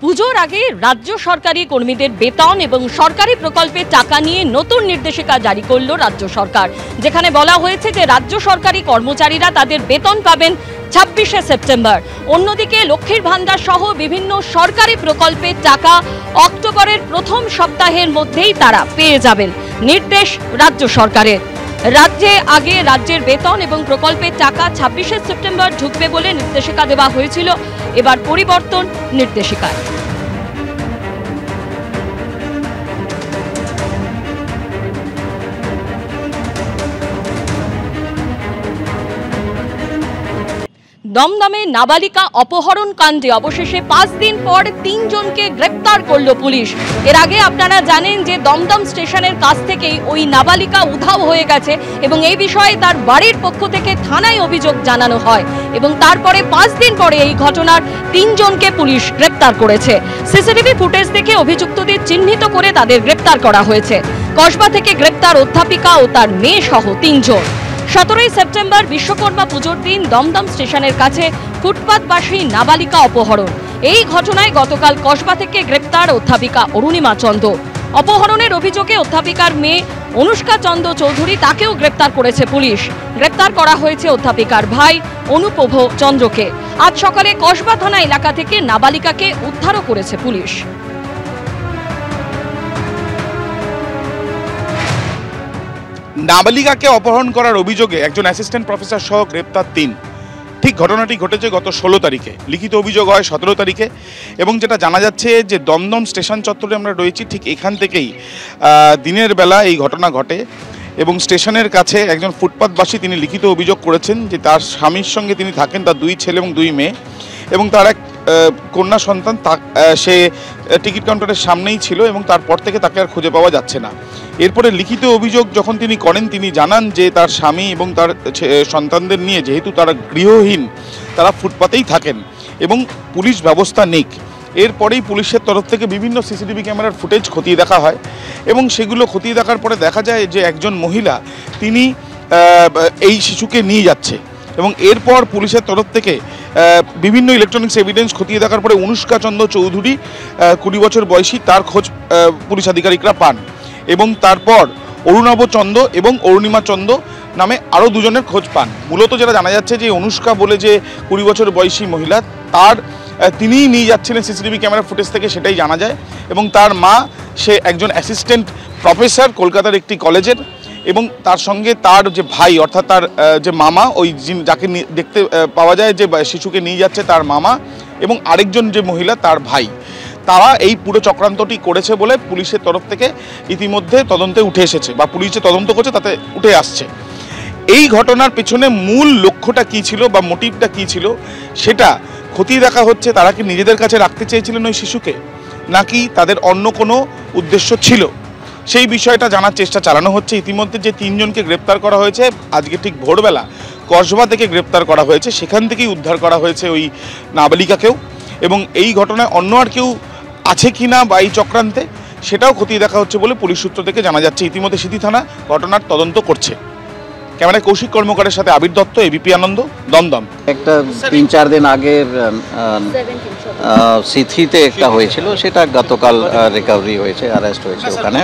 পুজোর আগে রাজ্য সরকারি কর্মীদের বেতন এবং সরকারি প্রকল্পের টাকা নিয়ে নতুন নির্দেশিকা জারি করল রাজ্য সরকার, যেখানে বলা হয়েছে যে রাজ্য সরকারি কর্মচারীরা তাদের বেতন পাবেন 26শে সেপ্টেম্বর। অন্যদিকে লক্ষ্মীর ভান্ডার সহ বিভিন্ন সরকারি প্রকল্পের টাকা অক্টোবরের প্রথম সপ্তাহের মধ্যেই তারা পেয়ে যাবেন। নির্দেশ রাজ্য সরকারের। রাজ্যের বেতন এবং প্রকল্পের টাকা 26শে সেপ্টেম্বর ঢুকবে বলে নির্দেশিকা দেওয়া হয়েছিল। এবার পরিবর্তন নির্দেশিকায়। দমদমে নাবালিকা অপহরণ কাণ্ডে অবশেষে 5 দিন পর 3 জনকে গ্রেপ্তার করল পুলিশ। এর আগে আপনারা জানেন যে দমদম স্টেশনের কাছ থেকেই ওই নাবালিকা উধাও হয়ে গেছে এবং এই বিষয়ে তার বাড়ির পক্ষ থেকে থানায় অভিযোগ জানানো হয় এবং তারপরে 5 দিন পরে এই ঘটনার 3 জনকে পুলিশ গ্রেপ্তার করেছে। সিসিটিভি ফুটেজ দেখে অভিযুক্তদের চিহ্নিত করে তাদের গ্রেপ্তার করা হয়েছে। কসবা থেকে গ্রেপ্তার অধ্যাপিকা ও তার মেয়ে সহ 3 জন। 17ই সেপ্টেম্বর বিশ্বকর্মা পুজোর দিন দমদম স্টেশনের কাছে ফুটপাতবাসী নাবালিকা অপহরণ। এই ঘটনায় গতকাল কসবা থেকে গ্রেপ্তার অধ্যাপিকা অরুণিমা চন্দ। অপহরণের অভিযোগে অধ্যাপিকার মেয়ে অনুষ্কা চন্দ চৌধুরী, তাকেও গ্রেপ্তার করেছে পুলিশ। গ্রেপ্তার করা হয়েছে অধ্যাপিকার ভাই অনুপভ চন্দ্রকে। আজ সকালে কসবা থানা এলাকা থেকে নাবালিকাকে উদ্ধারও করেছে পুলিশ। নাবালিকাকে অপহরণ করার অভিযোগে একজন অ্যাসিস্ট্যান্ট প্রফেসর সহ গ্রেপ্তার 3। ঠিক ঘটনাটি ঘটেছে গত 16 তারিখে। লিখিত অভিযোগ হয় 17 তারিখে এবং যেটা জানা যাচ্ছে যে দমদম স্টেশন চত্বরে আমরা রয়েছি, ঠিক এখান থেকেই দিনের বেলা এই ঘটনা ঘটে এবং স্টেশনের কাছে একজন ফুটপাতবাসী তিনি লিখিত অভিযোগ করেছেন যে তার স্বামীর সঙ্গে তিনি থাকেন, তার 2 ছেলে এবং 2 মেয়ে এবং তার এক কন্যা সন্তান। সে টিকিট কাউন্টারের সামনেই ছিল এবং তারপর থেকে তাকে আর খুঁজে পাওয়া যাচ্ছে না। এরপরে লিখিত অভিযোগ যখন তিনি করেন, তিনি জানান যে তার স্বামী এবং তার সন্তানদের নিয়ে যেহেতু তারা গৃহহীন, তারা ফুটপাতেই থাকেন এবং পুলিশ ব্যবস্থা নেই। এরপরেই পুলিশের তরফ থেকে বিভিন্ন সিসিটিভি ক্যামেরার ফুটেজ খতিয়ে দেখা হয় এবং সেগুলো খতিয়ে দেখার পরে দেখা যায় যে একজন মহিলা তিনি এই শিশুকে নিয়ে যাচ্ছে এবং এরপর পুলিশের তরফ থেকে বিভিন্ন ইলেকট্রনিক্স এভিডেন্স খতিয়ে দেখার পরে অনুষ্কা চন্দ চৌধুরী 20 বছর বয়সী, তার খোঁজ পুলিশ আধিকারিকরা পান এবং তারপর অরুণাভ চন্দ এবং অরুণিমা চন্দ নামে আরও 2 জনের খোঁজ পান। মূলত যেটা জানা যাচ্ছে যে অনুষ্কা বলে যে 20 বছর বয়সী মহিলা, তিনিই নিয়ে যাচ্ছিলেন সিসিটিভি ক্যামেরা ফুটেজ থেকে, সেটাই জানা যায়। এবং তার মা, সে একজন অ্যাসিস্ট্যান্ট প্রফেসর কলকাতার একটি কলেজের এবং তার সঙ্গে তার যে ভাই অর্থাৎ তার যে মামা, ওই যাকে দেখতে পাওয়া যায় যে শিশুকে নিয়ে যাচ্ছে তার মামা এবং আরেকজন যে মহিলা তার ভাই, তারা এই পুরো চক্রান্তটি করেছে বলে পুলিশের তরফ থেকে ইতিমধ্যে তদন্তে উঠে এসেছে বা পুলিশ যে তদন্ত করছে তাতে উঠে আসছে। এই ঘটনার পেছনে মূল লক্ষ্যটা কী ছিল বা মোটিভটা কী ছিল সেটা খতিয়ে দেখা হচ্ছে। তারা কি নিজেদের কাছে রাখতে চেয়েছিলেন ওই শিশুকে, নাকি তাদের অন্য কোনো উদ্দেশ্য ছিল, সেই বিষয়টা জানার চেষ্টা চালানো হচ্ছে। ইতিমধ্যে যে 3 জনকে গ্রেপ্তার করা হয়েছে, আজকে ঠিক ভোরবেলা কসবা থেকে গ্রেপ্তার করা হয়েছে, সেখান থেকেই উদ্ধার করা হয়েছে ওই নাবালিকাকেও এবং এই ঘটনায় অন্য আর কেউ আছে কি না বা এই চক্রান্তে, সেটাও খতিয়ে দেখা হচ্ছে বলে পুলিশ সূত্র থেকে জানা যাচ্ছে। ইতিমধ্যে সিটি থানা ঘটনার তদন্ত করছে। ক্যামেরায় কৌশিক কর্মকারের সাথে আবির দত্ত, এবিপি আনন্দ, দমদম। একটা 3-4 দিন আগের সিথিতে একটা হয়েছিল, সেটা গতকাল রিকভারি হয়েছে, অ্যারেস্ট হয়েছে ওখানে।